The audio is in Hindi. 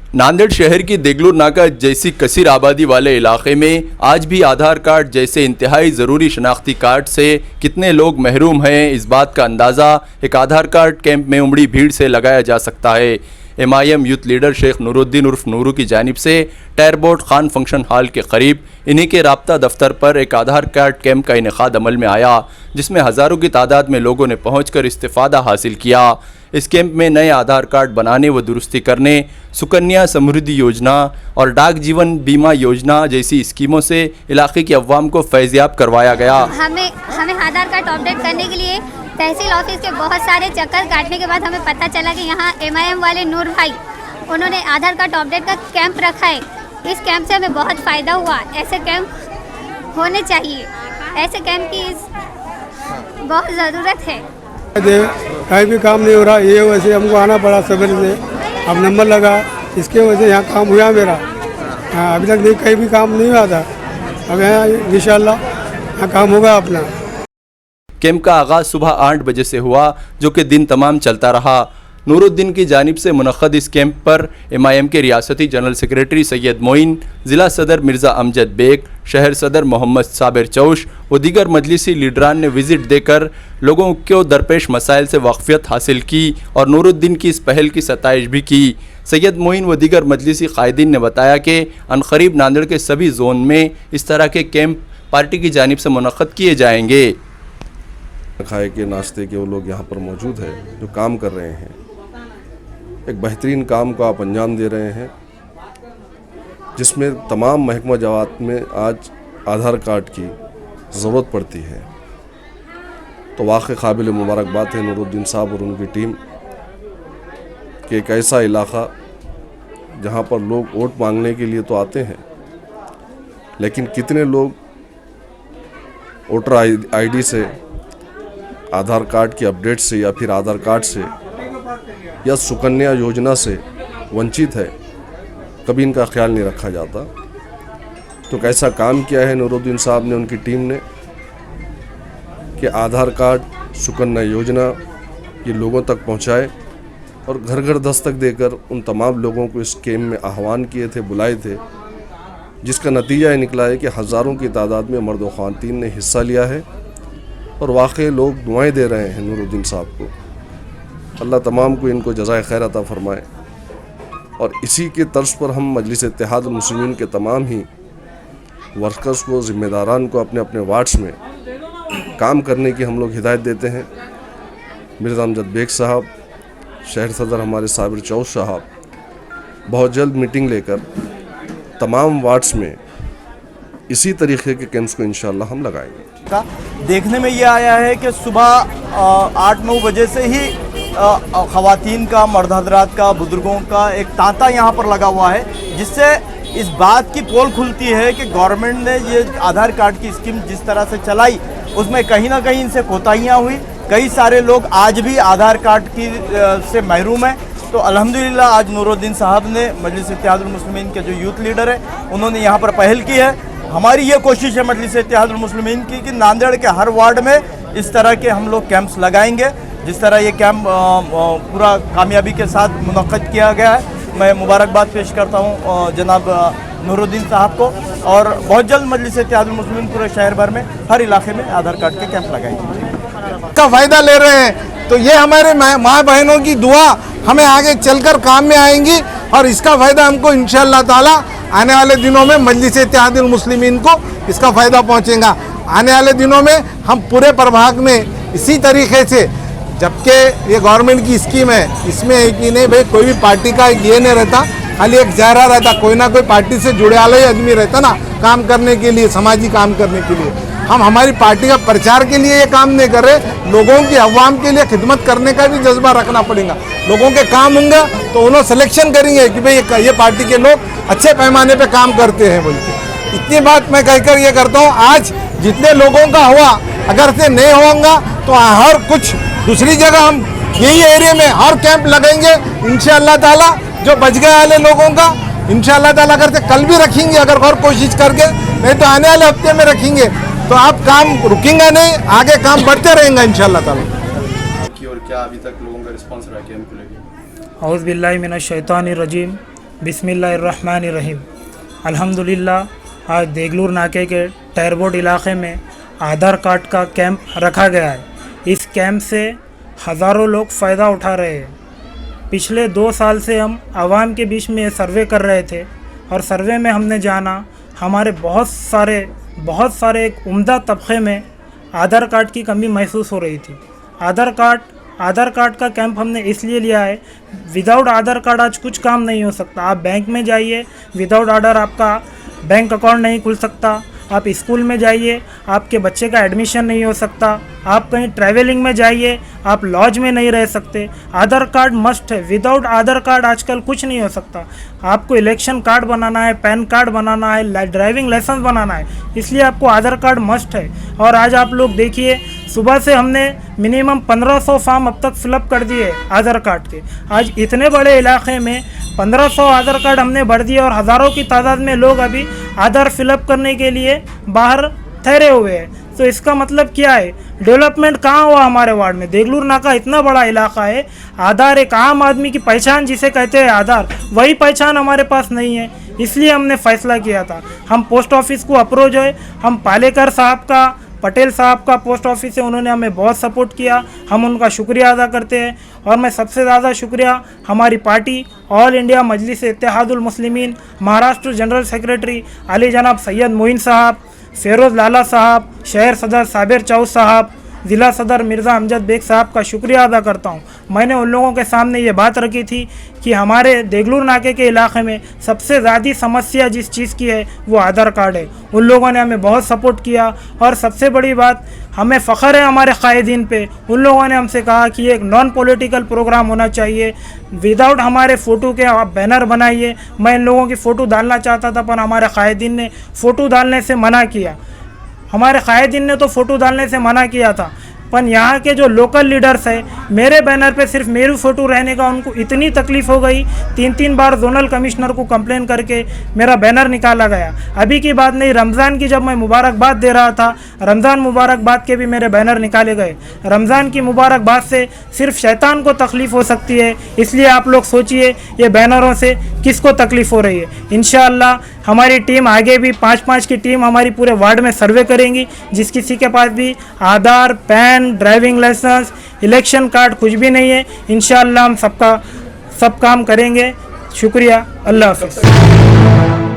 नांदेड़ शहर की देगलूर नाका जैसी कसीर आबादी वाले इलाके में आज भी आधार कार्ड जैसे इंतहाई ज़रूरी शनाख्ती कार्ड से कितने लोग महरूम हैं, इस बात का अंदाज़ा एक आधार कार्ड कैंप में उमड़ी भीड़ से लगाया जा सकता है। MIM youth leader Sheikh Nooruddin उर्फ नूरू की जानिब से टायरबोर्ड खान फंक्शन हॉल के करीब इन्हीं के राब्ता दफ्तर पर एक आधार कार्ड कैंप का इनेकाद अमल में आया, जिसमें हज़ारों की तादाद में लोगों ने पहुंचकर इस्तिफ़ादा हासिल किया। इस कैंप में नए आधार कार्ड बनाने व दुरुस्ती करने, सुकन्या समृद्धि योजना और डाक जीवन बीमा योजना जैसी स्कीमों से इलाके की अवाम को फैज़याब करवाया गया। हमें आधार कार्ड अपडेट करने के लिए तहसील ऑफिस के बहुत सारे चक्कर काटने के बाद हमें पता चला कि यहाँ MIM वाले नूर भाई उन्होंने आधार कार्ड अपडेट का कैंप रखा है। इस कैंप से हमें बहुत फ़ायदा हुआ। ऐसे कैंप होने चाहिए, ऐसे कैंप की बहुत ज़रूरत है। कहीं भी काम नहीं हो रहा, ये वैसे हमको आना पड़ा सवेरे से, अब नंबर लगा, इसके वजह से यहाँ काम हुआ मेरा। अभी तक नहीं कहीं भी काम नहीं हुआ था, अब यहाँ इंशाल्लाह यहाँ काम होगा अपना। कैंप का आगाज़ सुबह 8 बजे से हुआ, जो कि दिन तमाम चलता रहा। नूरुद्दीन की जानिब से मुनक़्क़द इस कैंप पर MIM के रियासती जनरल सेक्रेटरी सैयद मोइन, ज़िला सदर मिर्ज़ा अमजद बेग, शहर सदर मोहम्मद साबिर चौश व दीगर मजलिसी लीडरान ने विज़िट देकर लोगों को दरपेश मसाइल से वाक़फ़ियत हासिल की और नूरुद्दीन की इस पहल की सताइश भी की। सैयद मोइन व दीगर मजलिसी क़ायदीन ने बताया कि अनक़रीब नांदेड़ के सभी जोन में इस तरह के कैंप पार्टी की जानिब से मुनक़्क़द किए जाएंगे। खाए के नाश्ते के वो लोग यहाँ पर मौजूद है जो काम कर रहे हैं, एक बेहतरीन काम को आप अंजाम दे रहे हैं, जिसमें तमाम महकमा जवात में आज आधार कार्ड की ज़रूरत पड़ती है। तो वाक़ई काबिल मुबारकबाद है नूरुद्दीन साहब और उनकी टीम कि एक ऐसा इलाक़ा जहाँ पर लोग वोट मांगने के लिए तो आते हैं, लेकिन कितने लोग वोटर ID से, आधार कार्ड की अपडेट से या फिर आधार कार्ड से या सुकन्या योजना से वंचित है, कभी इनका ख्याल नहीं रखा जाता। तो कैसा काम किया है नूरुद्दीन साहब ने, उनकी टीम ने, कि आधार कार्ड, सुकन्या योजना ये लोगों तक पहुंचाए और घर घर दस्तक देकर उन तमाम लोगों को इस कैंप में आह्वान किए थे, बुलाए थे, जिसका नतीजा ये निकला है कि हज़ारों की तादाद में मर्द व ख़वातीन ने हिस्सा लिया है और वाकई लोग दुआएं दे रहे हैं नूरुद्दीन साहब को। अल्लाह तमाम को इनको जज़ाए खैर अता फ़रमाए। और इसी के तर्ज पर हम मजलिस इत्तेहादुल मुस्लिमीन के तमाम ही वर्कर्स को, ज़िम्मेदारान को अपने अपने वार्ड्स में काम करने की हम लोग हिदायत देते हैं। मिर्ज़ा अमजद बेग साहब, शहर सदर हमारे साबिर चौश साहब बहुत जल्द मीटिंग लेकर तमाम वार्ड्स में इसी तरीके के कैंप्स को इंशाअल्लाह हम लगाएंगे। देखने में ये आया है कि सुबह 8-9 बजे से ही ख़वातीन का, मर्द हज़रात का, बुज़ुर्गों का एक तांता यहाँ पर लगा हुआ है, जिससे इस बात की पोल खुलती है कि गवर्नमेंट ने ये आधार कार्ड की स्कीम जिस तरह से चलाई उसमें कहीं ना कहीं इनसे कोताहियाँ हुई। कई सारे लोग आज भी आधार कार्ड की से महरूम हैं। तो अल्हम्दुलिल्लाह आज नूरुद्दीन साहब ने, मजलिस इत्तेहादुल मुस्लिमीन के जो यूथ लीडर हैं, उन्होंने यहाँ पर पहल की है। हमारी ये कोशिश है मजलिस इत्तेहादुल मुस्लिमीन की कि नांदेड़ के हर वार्ड में इस तरह के हम लोग कैंप्स लगाएंगे। जिस तरह ये कैंप पूरा कामयाबी के साथ मुनक़्क़द किया गया है, मैं मुबारकबाद पेश करता हूँ जनाब नूरुद्दीन साहब को, और बहुत जल्द मजलिस इत्तेहादुल मुस्लिमीन पूरे शहर भर में हर इलाके में आधार कार्ड के कैंप लगाएंगे। का फ़ायदा ले रहे हैं, तो ये हमारे माँ बहनों की दुआ हमें आगे चलकर काम में आएंगी और इसका फ़ायदा हमको इंशाअल्लाह ताला आने वाले दिनों में मजलिस इत्तेहादुल मुस्लिमीन को इसका फ़ायदा पहुंचेगा। आने वाले दिनों में हम पूरे प्रभाग में इसी तरीके से, जबकि ये गवर्नमेंट की स्कीम है, इसमें एक ही नहीं भाई, कोई भी पार्टी का ये नहीं रहता, खाली एक चेहरा रहता, कोई ना कोई पार्टी से जुड़े वाला ही आदमी रहता ना काम करने के लिए, समाजी काम करने के लिए। हम हमारी पार्टी का प्रचार के लिए ये काम नहीं कर रहे, लोगों की, अवाम के लिए खिदमत करने का भी जज्बा रखना पड़ेगा। लोगों के काम होंगे तो उन्होंने सिलेक्शन करेंगे कि भाई ये पार्टी के लोग अच्छे पैमाने पे काम करते हैं बोल के। इतनी बात मैं कहकर ये करता हूँ, आज जितने लोगों का हुआ, अगर से नहीं होगा तो हर कुछ दूसरी जगह हम यही एरिया में हर कैंप लगेंगे इंशाअल्लाह ताला। जो बच गए वाले लोगों का इंशाअल्लाह ताला अगर से कल भी रखेंगे, अगर और कोशिश करके, नहीं तो आने वाले हफ्ते में रखेंगे, तो आप काम रुकेंगे नहीं, आगे काम बढ़ते रहेंगे इंशाअल्लाह ताला। और क्या अभी तक लोगों का रिस्पांस रहा कैंप को लेकर? औज़ बिल्लाहि मिनश शैतानिर रजीम, बिस्मिल्लाहिर्रहमानिर्रहीम। अल्हम्दुलिल्लाह आज देगलूर नाके के टायरबोर्ड इलाके में आधार कार्ड का कैंप रखा गया है। इस कैंप से हज़ारों लोग फ़ायदा उठा रहे हैं। पिछले 2 साल से हम आवाम के बीच में सर्वे कर रहे थे और सर्वे में हमने जाना हमारे बहुत सारे एक उम्दा तबके में आधार कार्ड की कमी महसूस हो रही थी। आधार कार्ड का कैंप हमने इसलिए लिया है, विदाउट आधार कार्ड आज कुछ काम नहीं हो सकता। आप बैंक में जाइए, विदाउट आधार आपका बैंक अकाउंट नहीं खुल सकता। आप स्कूल में जाइए, आपके बच्चे का एडमिशन नहीं हो सकता। आप कहीं ट्रैवलिंग में जाइए, आप लॉज में नहीं रह सकते। आधार कार्ड मस्ट है। विदाउट आधार कार्ड आजकल कुछ नहीं हो सकता। आपको इलेक्शन कार्ड बनाना है, पैन कार्ड बनाना है, ड्राइविंग लाइसेंस बनाना है, इसलिए आपको आधार कार्ड मस्ट है। और आज आप लोग देखिए, सुबह से हमने मिनिमम 1500 फॉर्म अब तक फिलअप कर दिए आधार कार्ड के। आज इतने बड़े इलाके में 1500 आधार कार्ड हमने भर दिए और हज़ारों की तादाद में लोग अभी आधार फिलअप करने के लिए बाहर ठहरे हुए हैं। तो इसका मतलब क्या है? डेवलपमेंट कहाँ हुआ हमारे वार्ड में? देगलूर नाका इतना बड़ा इलाका है। आधार एक आम आदमी की पहचान जिसे कहते हैं आधार, वही पहचान हमारे पास नहीं है। इसलिए हमने फ़ैसला किया था, हम पोस्ट ऑफिस को अप्रोच हुए। हम पालेकर साहब का, पटेल साहब का पोस्ट ऑफिस है, उन्होंने हमें बहुत सपोर्ट किया। हम उनका शुक्रिया अदा करते हैं। और मैं सबसे ज़्यादा शुक्रिया हमारी पार्टी ऑल इंडिया मजलिस Ittehadul Muslimeen Maharashtra general secretary Ali जनाब सैयद मोइन साहब, फेरोज़ लाला साहब, शहर सदर साबिर चाऊ साहब, ज़िला सदर मिर्ज़ा अमजद बेग साहब का शुक्रिया अदा करता हूँ। मैंने उन लोगों के सामने ये बात रखी थी कि हमारे देगलूर नाके के इलाके में सबसे ज़्यादा समस्या जिस चीज़ की है वो आधार कार्ड है। उन लोगों ने हमें बहुत सपोर्ट किया और सबसे बड़ी बात, हमें फ़ख्र है हमारे कायदीन पे। उन लोगों ने हमसे कहा कि एक नॉन पॉलिटिकल प्रोग्राम होना चाहिए, विदाउट हमारे फ़ोटो के आप बैनर बनाइए। मैं इन लोगों की फ़ोटो डालना चाहता था, पर हमारे कायदीन ने फ़ोटो डालने से मना किया। हमारे कायदीन ने तो फ़ोटो डालने से मना किया था, पर यहाँ के जो लोकल लीडर्स हैं, मेरे बैनर पे सिर्फ मेरी फ़ोटो रहने का उनको इतनी तकलीफ़ हो गई, 3 बार जोनल कमिश्नर को कंप्लेन करके मेरा बैनर निकाला गया। अभी की बात नहीं, रमज़ान की जब मैं मुबारकबाद दे रहा था, रमज़ान मुबारकबाद के भी मेरे बैनर निकाले गए। रमज़ान की मुबारकबाद से सिर्फ शैतान को तकलीफ़ हो सकती है, इसलिए आप लोग सोचिए ये बैनरों से किसको तकलीफ़ हो रही है। इंशाअल्लाह हमारी टीम आगे भी 5-5 की टीम हमारी पूरे वार्ड में सर्वे करेंगी। जिस किसी के पास भी Aadhaar, PAN, driving licence, election card कुछ भी नहीं है, इंशाअल्लाह हम सब काम करेंगे। शुक्रिया, अल्लाह हाफ़िज़।